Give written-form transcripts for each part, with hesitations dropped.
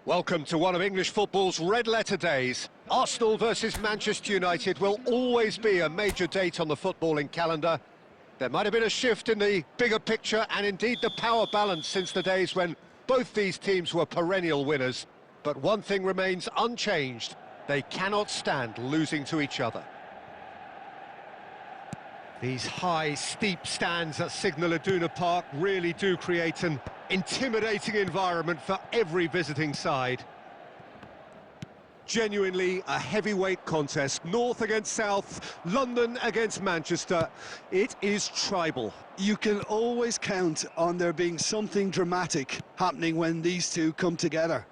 Welcome to one of English football's red-letter days. Arsenal versus Manchester United will always be a major date on the footballing calendar. There might have been a shift in the bigger picture and indeed the power balance since the days when both these teams were perennial winners. But one thing remains unchanged. They cannot stand losing to each other. These high, steep stands at Signal Iduna Park really do create an intimidating environment for every visiting side. Genuinely a heavyweight contest, North against South, London against Manchester. It is tribal. You can always count on there being something dramatic happening when these two come together.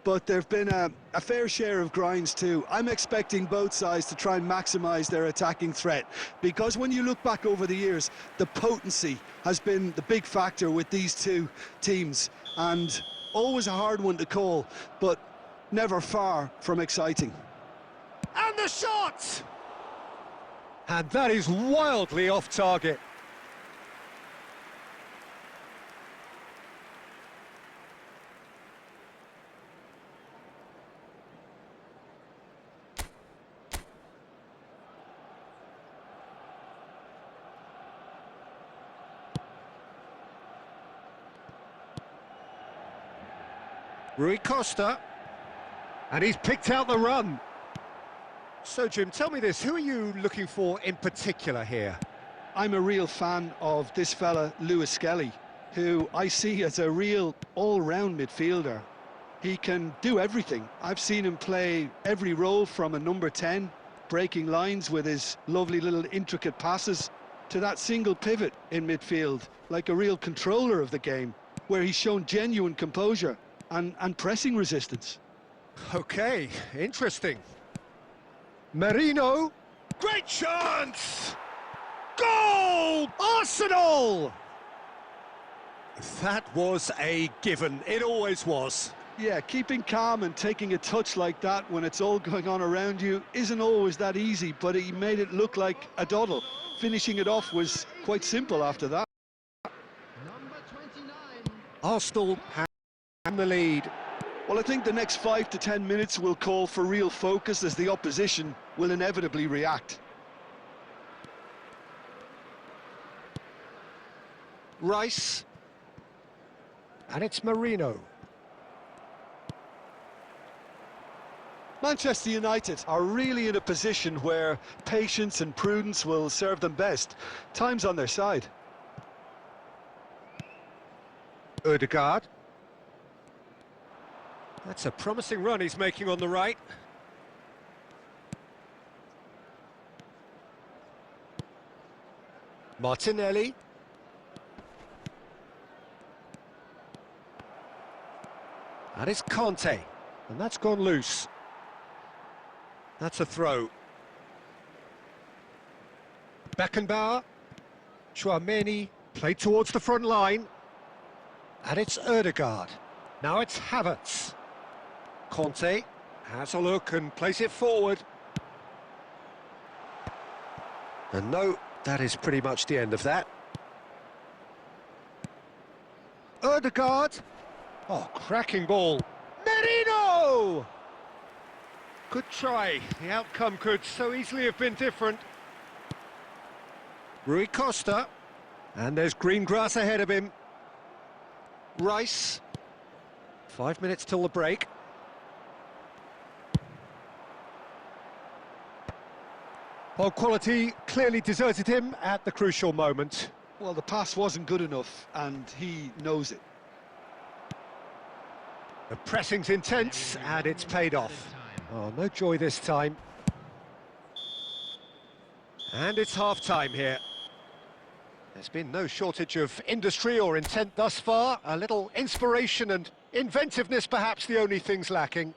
But there have been a fair share of grinds too. I'm expecting both sides to try and maximise their attacking threat, because when you look back over the years, the potency has been the big factor with these two teams, and always a hard one to call, but never far from exciting. And the shot! And that is wildly off target. Rui Costa, and he's picked out the run. So, Jim, tell me this, who are you looking for in particular here? I'm a real fan of this fella, Lewis Skelly, who I see as a real all-round midfielder. He can do everything. I've seen him play every role from a number 10, breaking lines with his lovely little intricate passes, to that single pivot in midfield, like a real controller of the game, where he's shown genuine composure and pressing resistance. Okay, interesting. Merino, great chance! Goal! Arsenal! That was a given, it always was. Yeah, keeping calm and taking a touch like that when it's all going on around you isn't always that easy, but he made it look like a doddle. Finishing it off was quite simple after that. Number 29. Arsenal have the lead. Well, I think the next 5 to 10 minutes will call for real focus, as the opposition will inevitably react. Rice. And it's Merino. Manchester United are really in a position where patience and prudence will serve them best. Time's on their side. Ødegaard. That's a promising run he's making on the right. Martinelli. And it's Conte. And that's gone loose. That's a throw. Beckenbauer. Chouameni. Played towards the front line. And it's Ødegaard. Now it's Havertz. Conte has a look and plays it forward. And no, that is pretty much the end of that. Ødegaard. Oh, cracking ball. Merino! Good try. The outcome could so easily have been different. Rui Costa. And there's green grass ahead of him. Rice. 5 minutes till the break. Well, quality clearly deserted him at the crucial moment. Well, the pass wasn't good enough, and he knows it. The pressing's intense, and it's paid off. Oh, no joy this time. And it's half-time here. There's been no shortage of industry or intent thus far. A little inspiration and inventiveness, perhaps the only things lacking.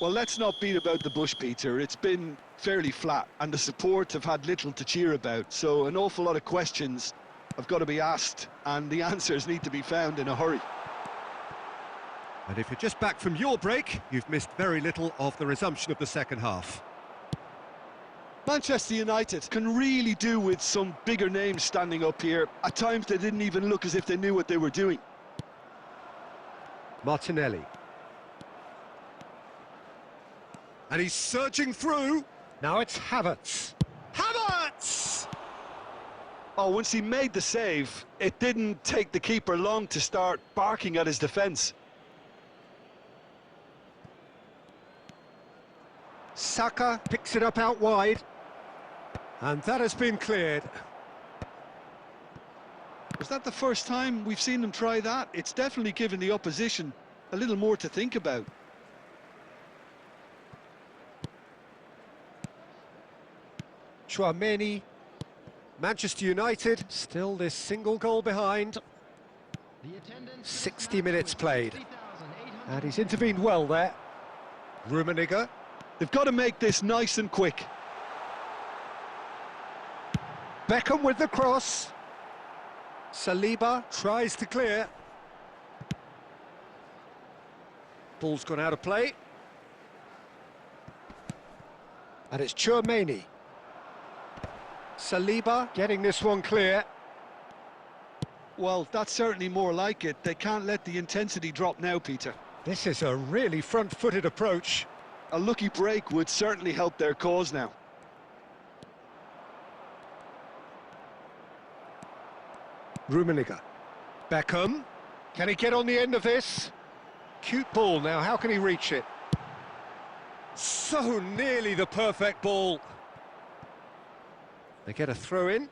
Well, let's not beat about the bush, Peter. It's been fairly flat, and the support have had little to cheer about. So an awful lot of questions have got to be asked, and the answers need to be found in a hurry. And if you're just back from your break, you've missed very little of the resumption of the second half. Manchester United can really do with some bigger names standing up here. At times they didn't even look as if they knew what they were doing. Martinelli. And he's surging through. Now it's Havertz. Havertz! Oh, once he made the save, it didn't take the keeper long to start barking at his defence. Saka picks it up out wide. And that has been cleared. Was that the first time we've seen them try that? It's definitely given the opposition a little more to think about. Tchouaméni. Manchester United still this single goal behind. 60 minutes played. And he's intervened well there. Rummenigge. They've got to make this nice and quick. Beckham with the cross. Saliba tries to clear. Ball's gone out of play. And it's Tchouaméni. Saliba getting this one clear. Well, that's certainly more like it. They can't let the intensity drop now, Peter. This is a really front-footed approach. A lucky break would certainly help their cause now. Rummenigge. Beckham. Can he get on the end of this? Cute ball now, how can he reach it? So nearly the perfect ball. They get a throw in.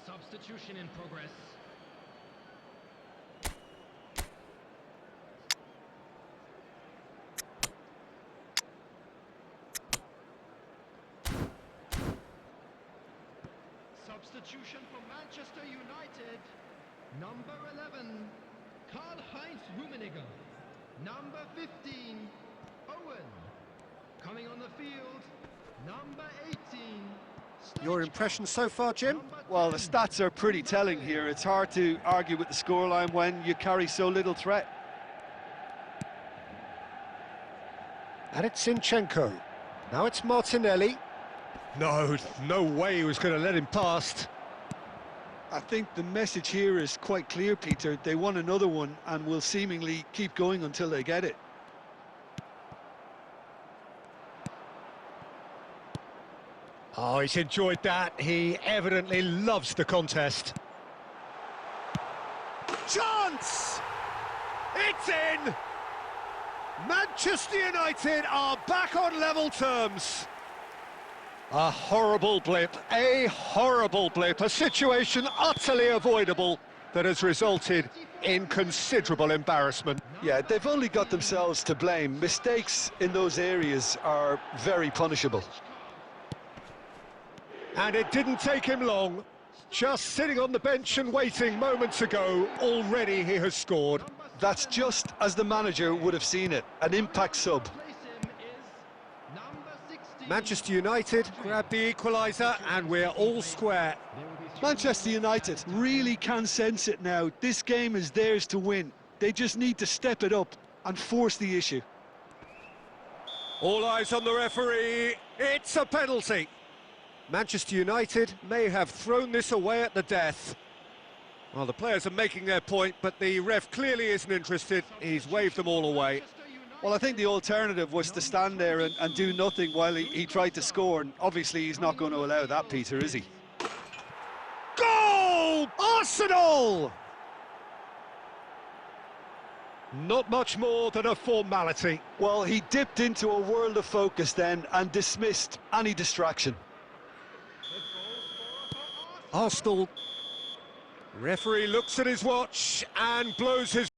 Substitution in progress. Substitution for Manchester United. Number 11, Karl-Heinz Rummenigge. Number 15, Owen. Coming on the field, number 18. Your impression so far, Jim? Well, the stats are pretty telling here. It's hard to argue with the scoreline when you carry so little threat. And it's Zinchenko. Now it's Martinelli. No way he was going to let him past. I think the message here is quite clear, Peter. They want another one and will seemingly keep going until they get it. Oh, he's enjoyed that. He evidently loves the contest. Chance! It's in! Manchester United are back on level terms. A horrible blip, a situation utterly avoidable that has resulted in considerable embarrassment. Yeah, they've only got themselves to blame. Mistakes in those areas are very punishable. And it didn't take him long. Just sitting on the bench and waiting moments ago, already he has scored. That's just as the manager would have seen it, an impact sub. Manchester United grab the equaliser and we're all square. Manchester United really can sense it now. This game is theirs to win. They just need to step it up and force the issue. All eyes on the referee. It's a penalty. Manchester United may have thrown this away at the death. Well, the players are making their point, but the ref clearly isn't interested. He's waved them all away. Well, I think the alternative was to stand there and do nothing while he tried to score, and obviously he's not going to allow that, Peter, is he? Goal! Arsenal! Not much more than a formality. Well, he dipped into a world of focus then and dismissed any distraction. Arsenal. Referee looks at his watch and blows his